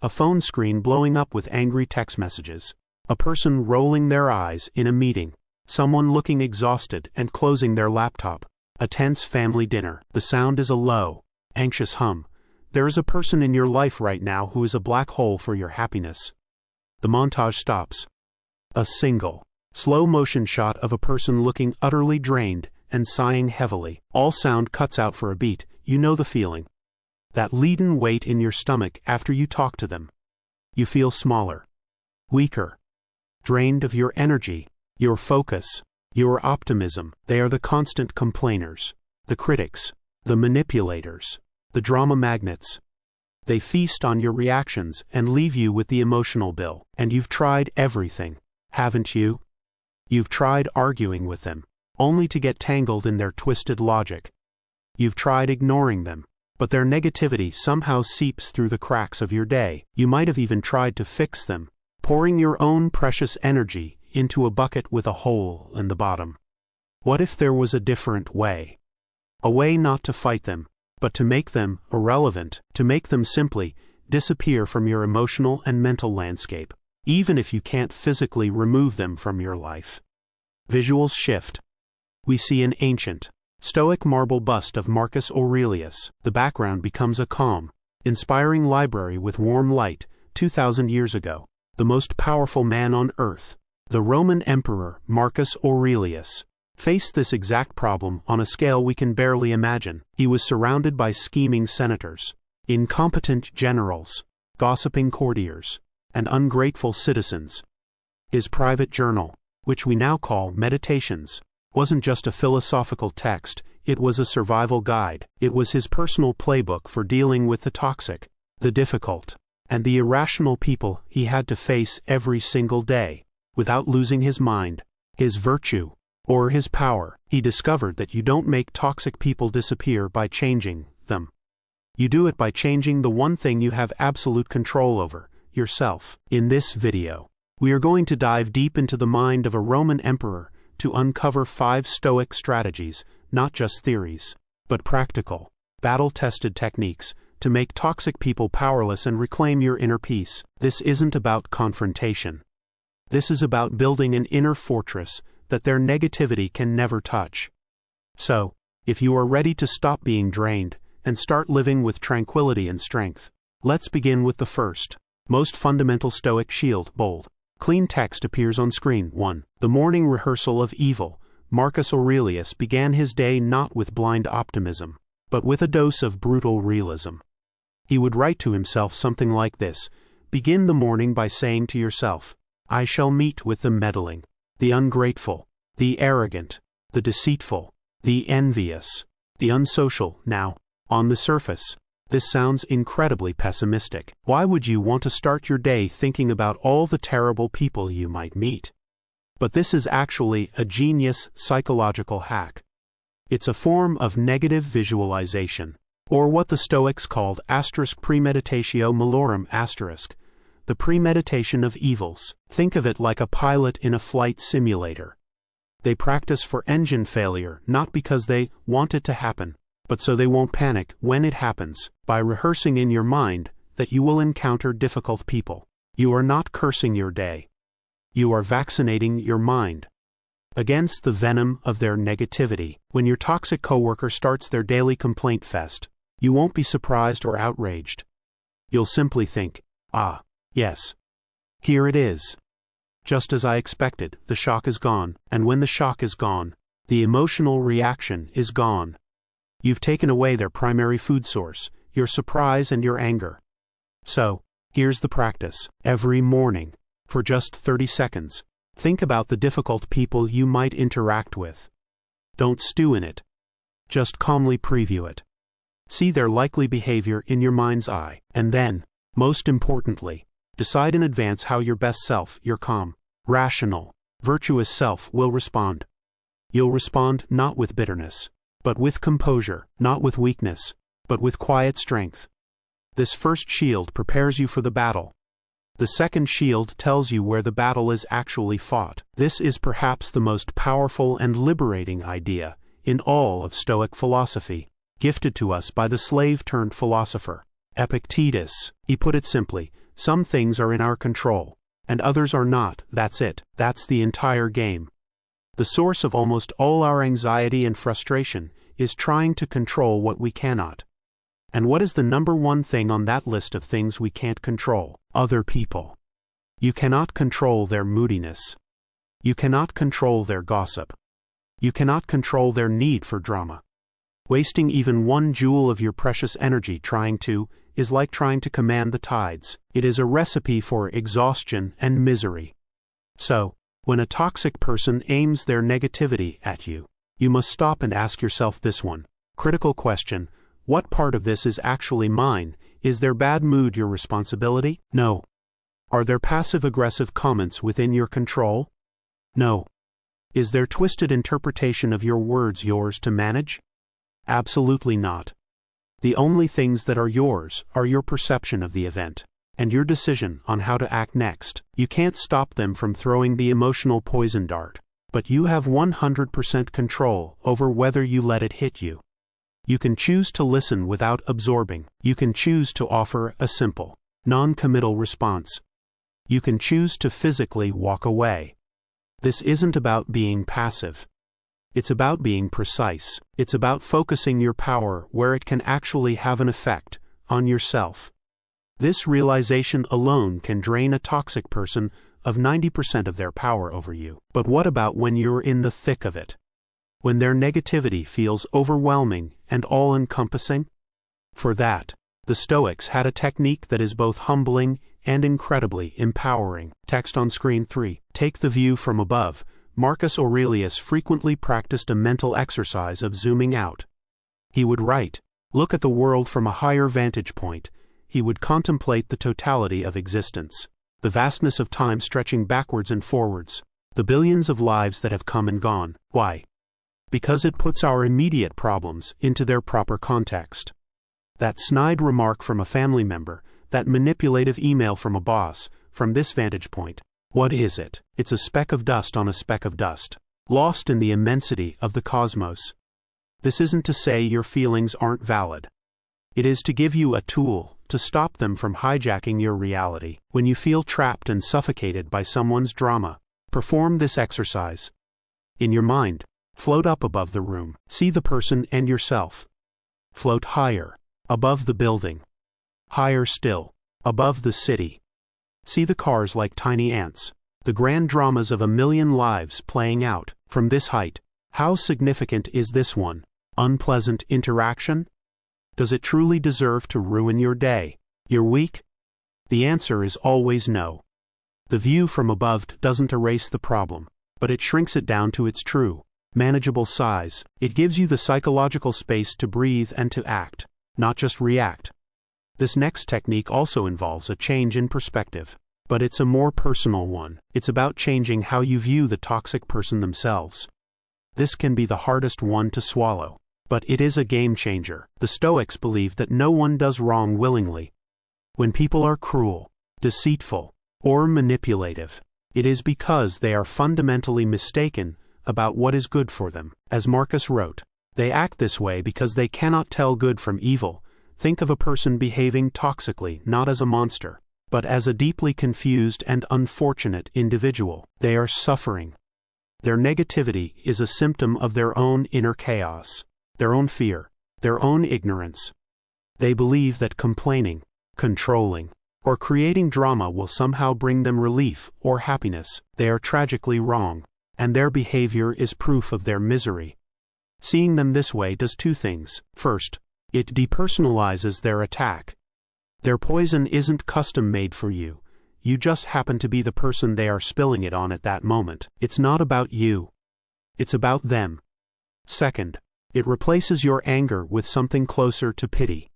a phone screen blowing up with angry text messages, a person rolling their eyes in a meeting, someone looking exhausted and closing their laptop, a tense family dinner. The sound is a low, anxious hum. There is a person in your life right now who is a black hole for your happiness. The montage stops. A single, slow-motion shot of a person looking utterly drained and sighing heavily. All sound cuts out for a beat. You know the feeling. That leaden weight in your stomach after you talk to them. You feel smaller, weaker, drained of your energy, your focus, your optimism. They are the constant complainers, the critics, the manipulators, the drama magnets. They feast on your reactions and leave you with the emotional bill. And you've tried everything, haven't you? You've tried arguing with them, only to get tangled in their twisted logic. You've tried ignoring them, but their negativity somehow seeps through the cracks of your day. You might have even tried to fix them, pouring your own precious energy into a bucket with a hole in the bottom. What if there was a different way? A way not to fight them, but to make them irrelevant, to make them simply disappear from your emotional and mental landscape, even if you can't physically remove them from your life. Visuals shift. We see an ancient, Stoic marble bust of Marcus Aurelius. The background becomes a calm, inspiring library with warm light. 2,000 years ago, the most powerful man on earth, the Roman Emperor Marcus Aurelius, faced this exact problem on a scale we can barely imagine. He was surrounded by scheming senators, incompetent generals, gossiping courtiers, and ungrateful citizens. His private journal, which we now call Meditations, wasn't just a philosophical text, it was a survival guide. It was his personal playbook for dealing with the toxic, the difficult, and the irrational people he had to face every single day. Without losing his mind, his virtue, or his power, he discovered that you don't make toxic people disappear by changing them. You do it by changing the one thing you have absolute control over, yourself. In this video, we are going to dive deep into the mind of a Roman emperor to uncover 5 Stoic strategies, not just theories, but practical, battle-tested techniques to make toxic people powerless and reclaim your inner peace. This isn't about confrontation. This is about building an inner fortress that their negativity can never touch. So, if you are ready to stop being drained and start living with tranquility and strength, let's begin with the first, most fundamental Stoic shield. Bold, clean text appears on screen. 1. The morning rehearsal of evil. Marcus Aurelius began his day not with blind optimism, but with a dose of brutal realism. He would write to himself something like this: begin the morning by saying to yourself, I shall meet with the meddling, the ungrateful, the arrogant, the deceitful, the envious, the unsocial. Now, on the surface, this sounds incredibly pessimistic. Why would you want to start your day thinking about all the terrible people you might meet? But this is actually a genius psychological hack. It's a form of negative visualization, or what the Stoics called premeditatio malorum *, the premeditation of evils. Think of it like a pilot in a flight simulator. They practice for engine failure not because they want it to happen, but so they won't panic when it happens. By rehearsing in your mind that you will encounter difficult people, you are not cursing your day. You are vaccinating your mind against the venom of their negativity. When your toxic coworker starts their daily complaint fest, you won't be surprised or outraged. You'll simply think, ah, yes, here it is. Just as I expected, the shock is gone, and when the shock is gone, the emotional reaction is gone. You've taken away their primary food source, your surprise and your anger. So, here's the practice. Every morning, for just 30 seconds, think about the difficult people you might interact with. Don't stew in it. Just calmly preview it. See their likely behavior in your mind's eye, and then, most importantly, decide in advance how your best self, your calm, rational, virtuous self will respond. You'll respond not with bitterness, but with composure, not with weakness, but with quiet strength. This first shield prepares you for the battle. The second shield tells you where the battle is actually fought. This is perhaps the most powerful and liberating idea in all of Stoic philosophy, gifted to us by the slave-turned-philosopher, Epictetus. He put it simply, Some things are in our control, and others are not. That's it. That's the entire game. The source of almost all our anxiety and frustration is trying to control what we cannot. And what is the number one thing on that list of things we can't control? Other people. You cannot control their moodiness. You cannot control their gossip. You cannot control their need for drama. Wasting even 1 joule of your precious energy trying to is like trying to command the tides. It is a recipe for exhaustion and misery. So, when a toxic person aims their negativity at you, you must stop and ask yourself this one critical question: what part of this is actually mine? Is their bad mood your responsibility? No. Are their passive-aggressive comments within your control? No. Is their twisted interpretation of your words yours to manage? Absolutely not. The only things that are yours are your perception of the event, and your decision on how to act next. You can't stop them from throwing the emotional poison dart, but you have 100% control over whether you let it hit you. You can choose to listen without absorbing. You can choose to offer a simple, non-committal response. You can choose to physically walk away. This isn't about being passive. It's about being precise. It's about focusing your power where it can actually have an effect on yourself. This realization alone can drain a toxic person of 90% of their power over you. But what about when you're in the thick of it? When their negativity feels overwhelming and all-encompassing? For that, the Stoics had a technique that is both humbling and incredibly empowering. Text on screen 3. Take the view from above. Marcus Aurelius frequently practiced a mental exercise of zooming out. He would write, look at the world from a higher vantage point. He would contemplate the totality of existence, the vastness of time stretching backwards and forwards, the billions of lives that have come and gone. Why? Because it puts our immediate problems into their proper context. That snide remark from a family member, that manipulative email from a boss, from this vantage point, what is it? It's a speck of dust on a speck of dust, lost in the immensity of the cosmos. This isn't to say your feelings aren't valid. It is to give you a tool to stop them from hijacking your reality. When you feel trapped and suffocated by someone's drama, perform this exercise. In your mind, float up above the room. See the person and yourself. Float higher, above the building. Higher still, above the city. See the cars like tiny ants, the grand dramas of a million lives playing out. From this height, how significant is this one unpleasant interaction? Does it truly deserve to ruin your day, your week? The answer is always no. The view from above doesn't erase the problem, but it shrinks it down to its true, manageable size. It gives you the psychological space to breathe and to act, not just react. This next technique also involves a change in perspective, but it's a more personal one. It's about changing how you view the toxic person themselves. This can be the hardest one to swallow, but it is a game changer. The Stoics believe that no one does wrong willingly. When people are cruel, deceitful, or manipulative, it is because they are fundamentally mistaken about what is good for them. As Marcus wrote, they act this way because they cannot tell good from evil. Think of a person behaving toxically not as a monster, but as a deeply confused and unfortunate individual. They are suffering. Their negativity is a symptom of their own inner chaos, their own fear, their own ignorance. They believe that complaining, controlling, or creating drama will somehow bring them relief or happiness. They are tragically wrong, and their behavior is proof of their misery. Seeing them this way does two things. First, it depersonalizes their attack. Their poison isn't custom-made for you. You just happen to be the person they are spilling it on at that moment. It's not about you. It's about them. Second, it replaces your anger with something closer to pity.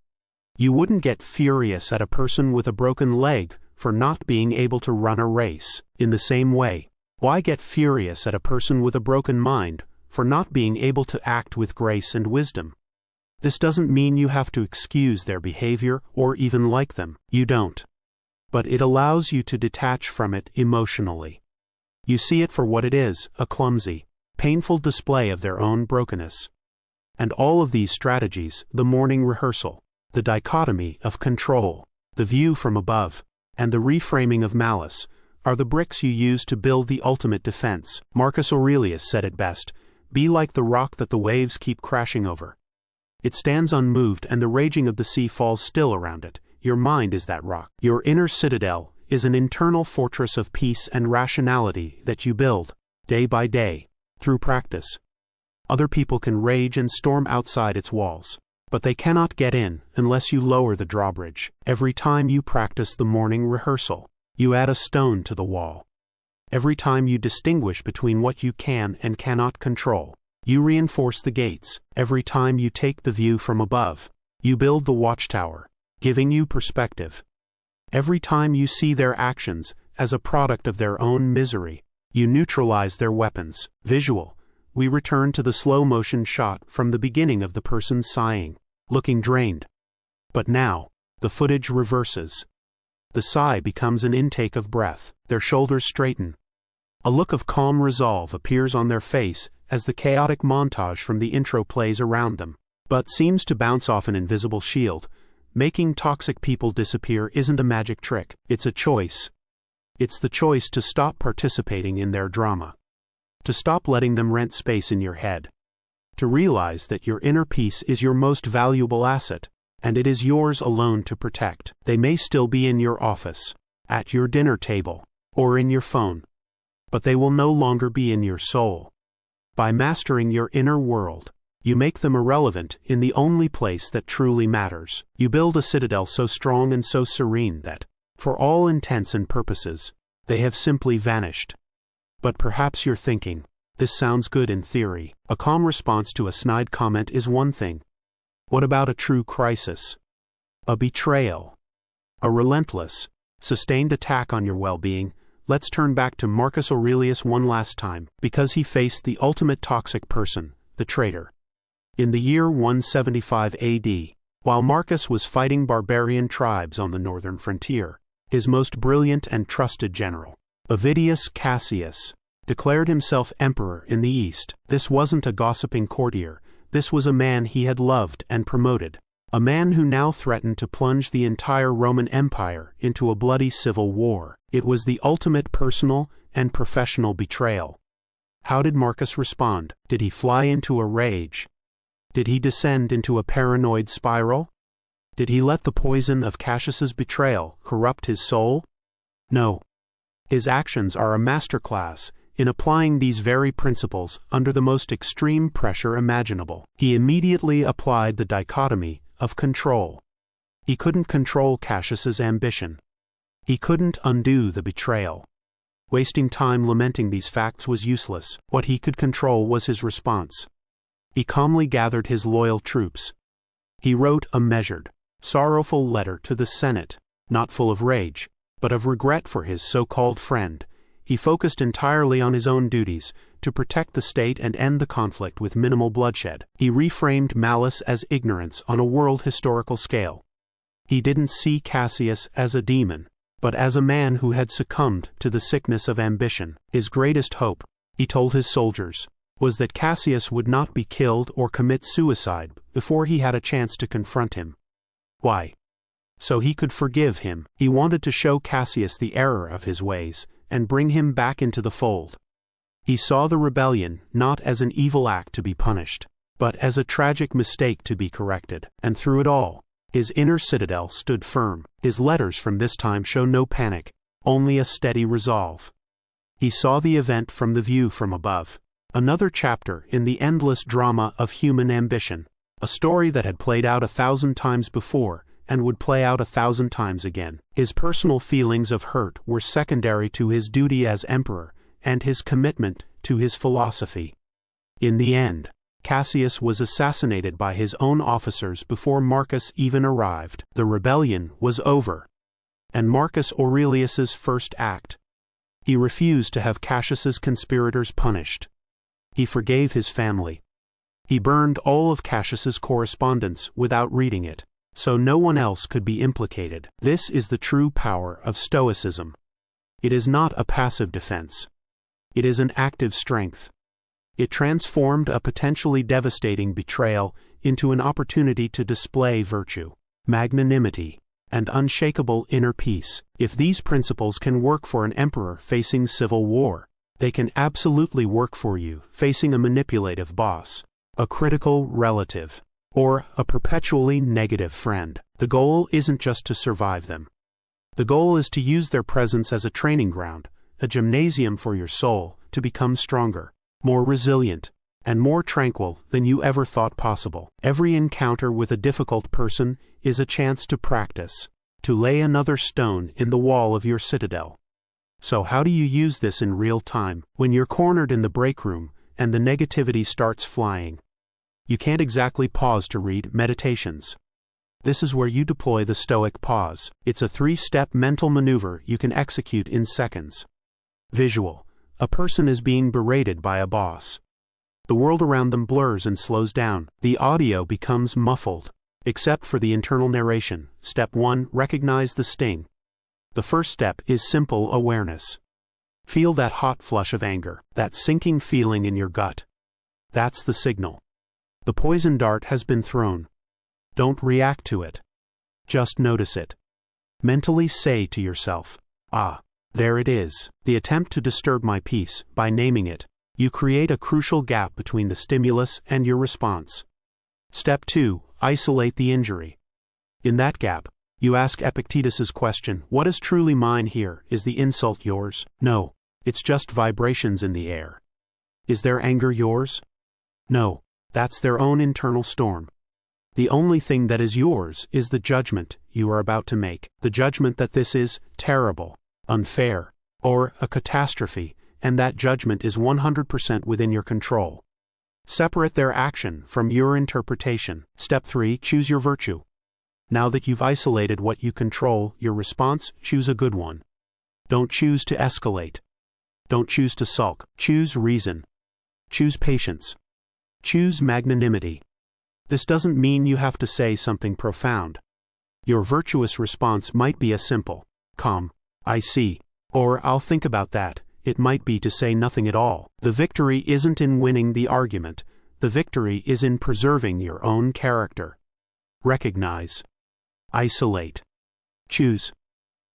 You wouldn't get furious at a person with a broken leg for not being able to run a race. In the same way, why get furious at a person with a broken mind for not being able to act with grace and wisdom? This doesn't mean you have to excuse their behavior or even like them. You don't. But it allows you to detach from it emotionally. You see it for what it is, a clumsy, painful display of their own brokenness. And all of these strategies, the morning rehearsal, the dichotomy of control, the view from above, and the reframing of malice are the bricks you use to build the ultimate defense. Marcus Aurelius said it best, "Be like the rock that the waves keep crashing over. It stands unmoved and the raging of the sea falls still around it. Your mind is that rock. Your inner citadel is an internal fortress of peace and rationality that you build, day by day, through practice. Other people can rage and storm outside its walls, but they cannot get in unless you lower the drawbridge. Every time you practice the morning rehearsal, you add a stone to the wall. Every time you distinguish between what you can and cannot control, you reinforce the gates. Every time you take the view from above, you build the watchtower, giving you perspective. Every time you see their actions as a product of their own misery, you neutralize their weapons." Visual. We return to the slow-motion shot from the beginning of the person sighing, looking drained. But now, the footage reverses. The sigh becomes an intake of breath. Their shoulders straighten. A look of calm resolve appears on their face as the chaotic montage from the intro plays around them, but seems to bounce off an invisible shield. Making toxic people disappear isn't a magic trick, it's a choice. It's the choice to stop participating in their drama. To stop letting them rent space in your head. To realize that your inner peace is your most valuable asset, and it is yours alone to protect. They may still be in your office, at your dinner table, or in your phone, but they will no longer be in your soul. By mastering your inner world, you make them irrelevant in the only place that truly matters. You build a citadel so strong and so serene that, for all intents and purposes, they have simply vanished. But perhaps you're thinking, this sounds good in theory. A calm response to a snide comment is one thing. What about a true crisis? A betrayal? A relentless, sustained attack on your well-being? Let's turn back to Marcus Aurelius one last time, because he faced the ultimate toxic person, the traitor. In the year 175 AD, while Marcus was fighting barbarian tribes on the northern frontier, his most brilliant and trusted general, Avidius Cassius, declared himself emperor in the east. This wasn't a gossiping courtier, this was a man he had loved and promoted, a man who now threatened to plunge the entire Roman Empire into a bloody civil war. It was the ultimate personal and professional betrayal. How did Marcus respond? Did he fly into a rage? Did he descend into a paranoid spiral? Did he let the poison of Cassius's betrayal corrupt his soul? No. His actions are a masterclass in applying these very principles under the most extreme pressure imaginable. He immediately applied the dichotomy of control. He couldn't control Cassius's ambition. He couldn't undo the betrayal. Wasting time lamenting these facts was useless. What he could control was his response. He calmly gathered his loyal troops. He wrote a measured, sorrowful letter to the Senate, not full of rage, but of regret for his so-called friend. He focused entirely on his own duties, to protect the state and end the conflict with minimal bloodshed. He reframed malice as ignorance on a world historical scale. He didn't see Cassius as a demon, but as a man who had succumbed to the sickness of ambition. His greatest hope, he told his soldiers, was that Cassius would not be killed or commit suicide before he had a chance to confront him. Why? So he could forgive him. He wanted to show Cassius the error of his ways and bring him back into the fold. He saw the rebellion not as an evil act to be punished, but as a tragic mistake to be corrected. And through it all, his inner citadel stood firm. His letters from this time show no panic, only a steady resolve. He saw the event from the view from above. Another chapter in the endless drama of human ambition, a story that had played out 1,000 times before and would play out 1,000 times again. His personal feelings of hurt were secondary to his duty as emperor and his commitment to his philosophy. In the end, Cassius was assassinated by his own officers before Marcus even arrived. The rebellion was over. And Marcus Aurelius's first act. He refused to have Cassius's conspirators punished. He forgave his family. He burned all of Cassius's correspondence without reading it, so no one else could be implicated. This is the true power of Stoicism. It is not a passive defense. It is an active strength. It transformed a potentially devastating betrayal into an opportunity to display virtue, magnanimity, and unshakable inner peace. If these principles can work for an emperor facing civil war, they can absolutely work for you facing a manipulative boss, a critical relative, or a perpetually negative friend. The goal isn't just to survive them. The goal is to use their presence as a training ground, a gymnasium for your soul, to become stronger, more resilient, and more tranquil than you ever thought possible. Every encounter with a difficult person is a chance to practice, to lay another stone in the wall of your citadel. So how do you use this in real time? When you're cornered in the break room and the negativity starts flying, you can't exactly pause to read Meditations. This is where you deploy the Stoic pause. It's a 3-step mental maneuver you can execute in seconds. Visual. A person is being berated by a boss. The world around them blurs and slows down. The audio becomes muffled, except for the internal narration. Step 1. Recognize the sting. The first step is simple awareness. Feel that hot flush of anger, that sinking feeling in your gut. That's the signal. The poison dart has been thrown. Don't react to it. Just notice it. Mentally say to yourself, "Ah, there it is." The attempt to disturb my peace. By naming it, you create a crucial gap between the stimulus and your response. Step 2. Isolate the injury. In that gap, you ask Epictetus's question, what is truly mine here? Is the insult yours? No, it's just vibrations in the air. Is their anger yours? No, that's their own internal storm. The only thing that is yours is the judgment you are about to make, the judgment that this is terrible, unfair, or a catastrophe, and that judgment is 100% within your control. Separate their action from your interpretation. Step 3. Choose your virtue. Now that you've isolated what you control, your response, choose a good one. Don't choose to escalate. Don't choose to sulk. Choose reason. Choose patience. Choose magnanimity. This doesn't mean you have to say something profound. Your virtuous response might be a simple, calm, "I see," or "I'll think about that." It might be to say nothing at all. The victory isn't in winning the argument. The victory is in preserving your own character. Recognize. Isolate. Choose.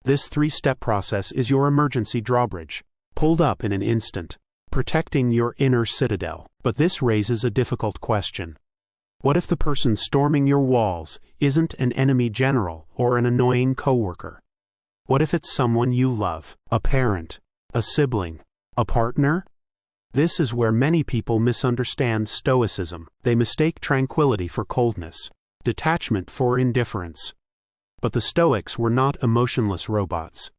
This 3-step process is your emergency drawbridge, pulled up in an instant, protecting your inner citadel. But this raises a difficult question. What if the person storming your walls isn't an enemy general or an annoying coworker? What if it's someone you love, a parent, a sibling, a partner? This is where many people misunderstand Stoicism. They mistake tranquility for coldness, detachment for indifference. But the Stoics were not emotionless robots.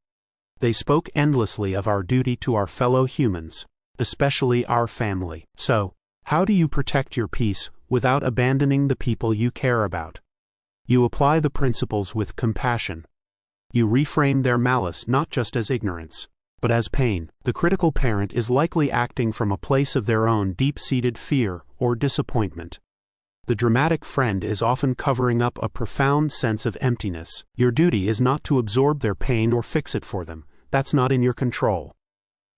They spoke endlessly of our duty to our fellow humans, especially our family. So, how do you protect your peace without abandoning the people you care about? You apply the principles with compassion. You reframe their malice not just as ignorance, but as pain. The critical parent is likely acting from a place of their own deep-seated fear or disappointment. The dramatic friend is often covering up a profound sense of emptiness. Your duty is not to absorb their pain or fix it for them. That's not in your control.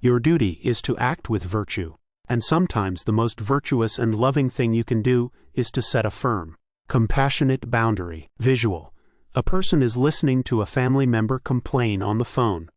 Your duty is to act with virtue. And sometimes the most virtuous and loving thing you can do is to set a firm, compassionate boundary. Visual. A person is listening to a family member complain on the phone.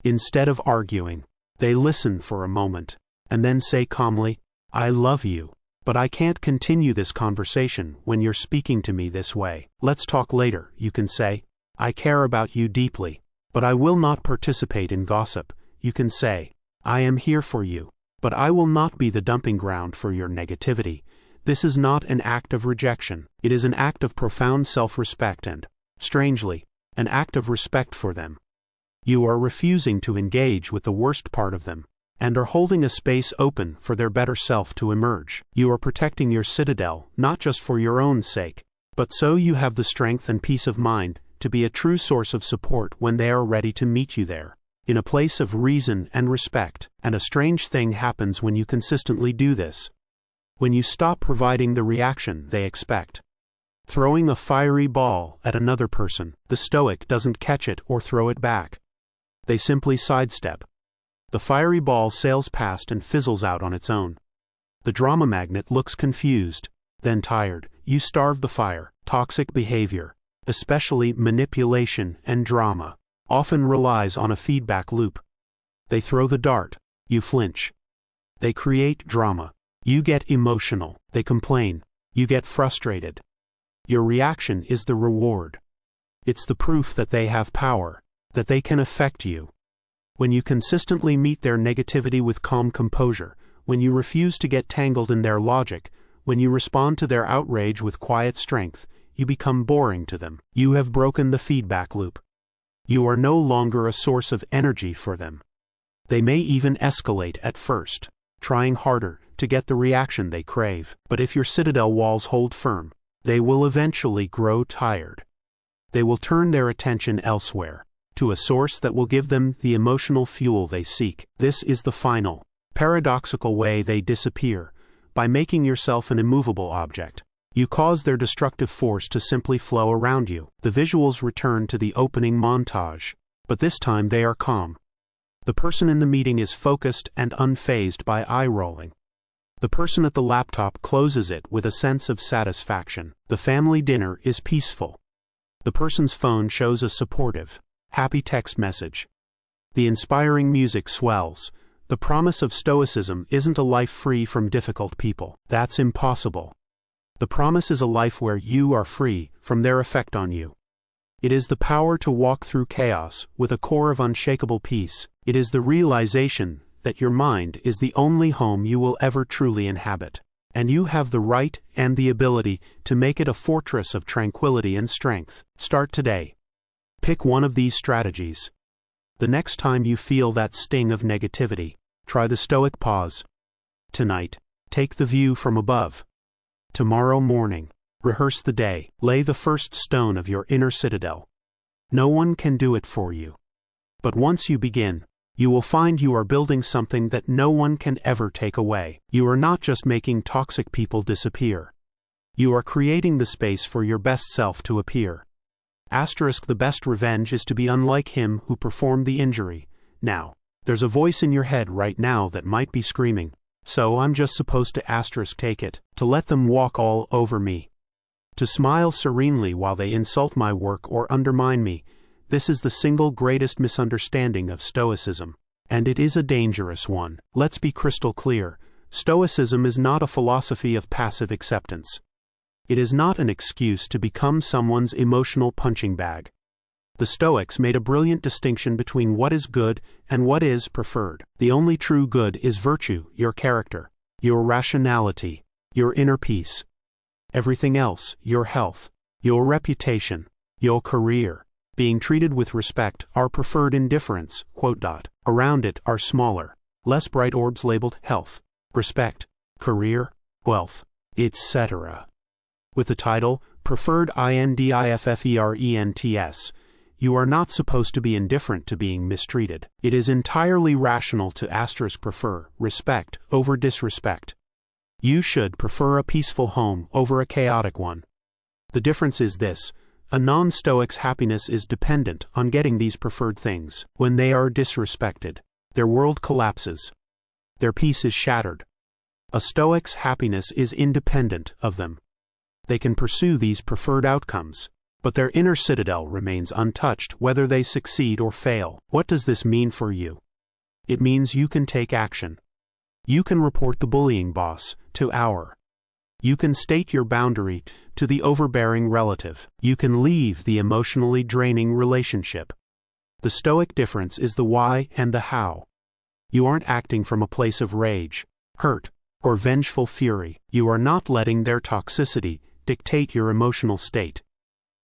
Instead of arguing, they listen for a moment, and then say calmly, "I love you, but I can't continue this conversation when you're speaking to me this way. Let's talk later." You can say, "I care about you deeply, but I will not participate in gossip." You can say, "I am here for you, but I will not be the dumping ground for your negativity." This is not an act of rejection. It is an act of profound self-respect and, strangely, an act of respect for them. You are refusing to engage with the worst part of them, and are holding a space open for their better self to emerge. You are protecting your citadel, not just for your own sake, but so you have the strength and peace of mind to be a true source of support when they are ready to meet you there, in a place of reason and respect. And a strange thing happens when you consistently do this. When you stop providing the reaction they expect. Throwing a fiery ball at another person, the Stoic doesn't catch it or throw it back. They simply sidestep. The fiery ball sails past and fizzles out on its own. The drama magnet looks confused, then tired. You starve the fire, toxic behavior, especially manipulation and drama, often relies on a feedback loop. They throw the dart, you flinch. They create drama, you get emotional. They complain, you get frustrated. Your reaction is the reward. It's the proof that they have power, that they can affect you. When you consistently meet their negativity with calm composure, when you refuse to get tangled in their logic, when you respond to their outrage with quiet strength, you become boring to them. You have broken the feedback loop. You are no longer a source of energy for them. They may even escalate at first, trying harder to get the reaction they crave. But if your citadel walls hold firm, they will eventually grow tired. They will turn their attention elsewhere, to a source that will give them the emotional fuel they seek. This is the final, paradoxical way they disappear, by making yourself an immovable object. You cause their destructive force to simply flow around you. The visuals return to the opening montage, but this time they are calm. The person in the meeting is focused and unfazed by eye-rolling. The person at the laptop closes it with a sense of satisfaction. The family dinner is peaceful. The person's phone shows a supportive, happy text message. The inspiring music swells. The promise of Stoicism isn't a life free from difficult people. That's impossible. The promise is a life where you are free from their effect on you. It is the power to walk through chaos with a core of unshakable peace. It is the realization that your mind is the only home you will ever truly inhabit, and you have the right and the ability to make it a fortress of tranquility and strength. Start today. Pick one of these strategies. The next time you feel that sting of negativity, try the Stoic pause. Tonight, take the view from above. Tomorrow morning, rehearse the day. Lay the first stone of your inner citadel. No one can do it for you. But once you begin, you will find you are building something that no one can ever take away. You are not just making toxic people disappear. You are creating the space for your best self to appear. The best revenge is to be unlike him who performed the injury. Now, there's a voice in your head right now that might be screaming, so I'm just supposed to take it, to let them walk all over me, to smile serenely while they insult my work or undermine me. This is the single greatest misunderstanding of Stoicism, and it is a dangerous one. Let's be crystal clear. Stoicism is not a philosophy of passive acceptance. It is not an excuse to become someone's emotional punching bag. The Stoics made a brilliant distinction between what is good and what is preferred. The only true good is virtue, your character, your rationality, your inner peace. Everything else, your health, your reputation, your career, being treated with respect, are preferred indifference. Around it are smaller, less bright orbs labeled health, respect, career, wealth, etc. With the title, Preferred Indifferents, you are not supposed to be indifferent to being mistreated. It is entirely rational to prefer respect over disrespect. You should prefer a peaceful home over a chaotic one. The difference is this: a non-Stoic's happiness is dependent on getting these preferred things. When they are disrespected, their world collapses. Their peace is shattered. A Stoic's happiness is independent of them. They can pursue these preferred outcomes, but their inner citadel remains untouched whether they succeed or fail. What does this mean for you? It means you can take action. You can report the bullying boss to our. You can state your boundary to the overbearing relative. You can leave the emotionally draining relationship. The Stoic difference is the why and the how. You aren't acting from a place of rage, hurt, or vengeful fury. You are not letting their toxicity dictate your emotional state.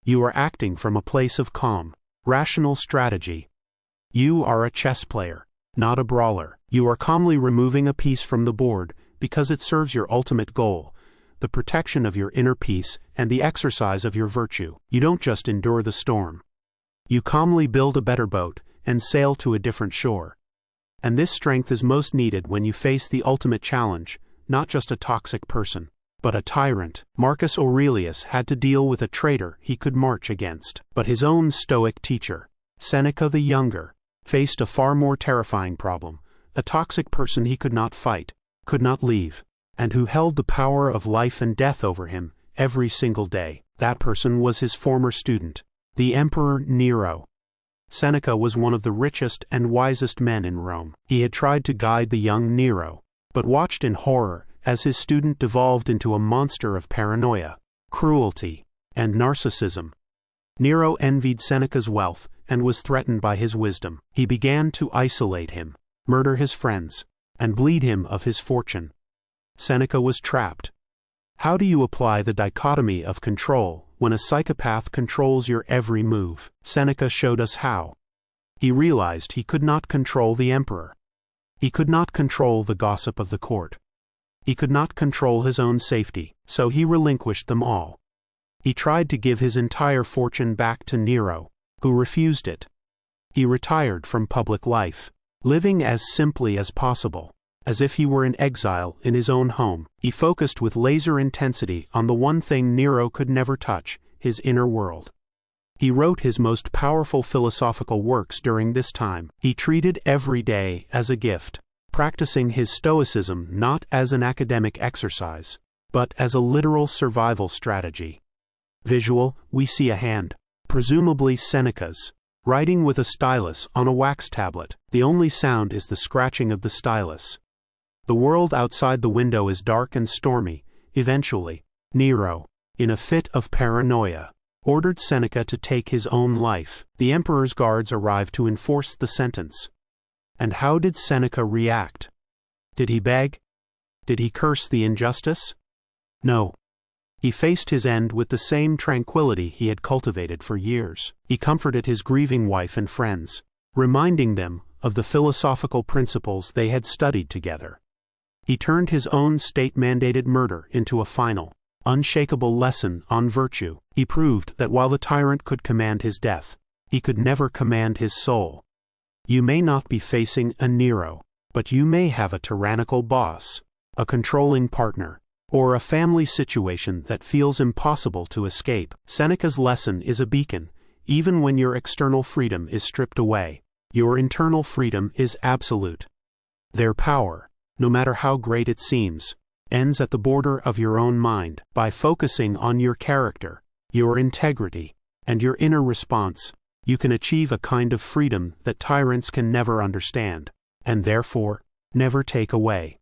You are acting from a place of calm, rational strategy. You are a chess player, not a brawler. You are calmly removing a piece from the board because it serves your ultimate goal, the protection of your inner peace and the exercise of your virtue. You don't just endure the storm. You calmly build a better boat and sail to a different shore. And this strength is most needed when you face the ultimate challenge, not just a toxic person, but a tyrant. Marcus Aurelius had to deal with a traitor he could march against. But his own Stoic teacher, Seneca the Younger, faced a far more terrifying problem: a toxic person he could not fight, could not leave, and who held the power of life and death over him every single day. That person was his former student, the Emperor Nero. Seneca was one of the richest and wisest men in Rome. He had tried to guide the young Nero, but watched in horror as his student devolved into a monster of paranoia, cruelty, and narcissism. Nero envied Seneca's wealth and was threatened by his wisdom. He began to isolate him, murder his friends, and bleed him of his fortune. Seneca was trapped. How do you apply the dichotomy of control when a psychopath controls your every move? Seneca showed us how. He realized he could not control the emperor. He could not control the gossip of the court. He could not control his own safety, so he relinquished them all. He tried to give his entire fortune back to Nero, who refused it. He retired from public life, living as simply as possible, as if he were in exile in his own home. He focused with laser intensity on the one thing Nero could never touch, his inner world. He wrote his most powerful philosophical works during this time. He treated every day as a gift, practicing his Stoicism not as an academic exercise, but as a literal survival strategy. Visual, we see a hand, presumably Seneca's, writing with a stylus on a wax tablet. The only sound is the scratching of the stylus. The world outside the window is dark and stormy. Eventually, Nero, in a fit of paranoia, ordered Seneca to take his own life. The emperor's guards arrived to enforce the sentence. And how did Seneca react? Did he beg? Did he curse the injustice? No. He faced his end with the same tranquility he had cultivated for years. He comforted his grieving wife and friends, reminding them of the philosophical principles they had studied together. He turned his own state-mandated murder into a final, unshakable lesson on virtue. He proved that while the tyrant could command his death, he could never command his soul. You may not be facing a Nero, but you may have a tyrannical boss, a controlling partner, or a family situation that feels impossible to escape. Seneca's lesson is a beacon. Even when your external freedom is stripped away, your internal freedom is absolute. Their power, no matter how great it seems, ends at the border of your own mind. By focusing on your character, your integrity, and your inner response, you can achieve a kind of freedom that tyrants can never understand, and therefore, never take away.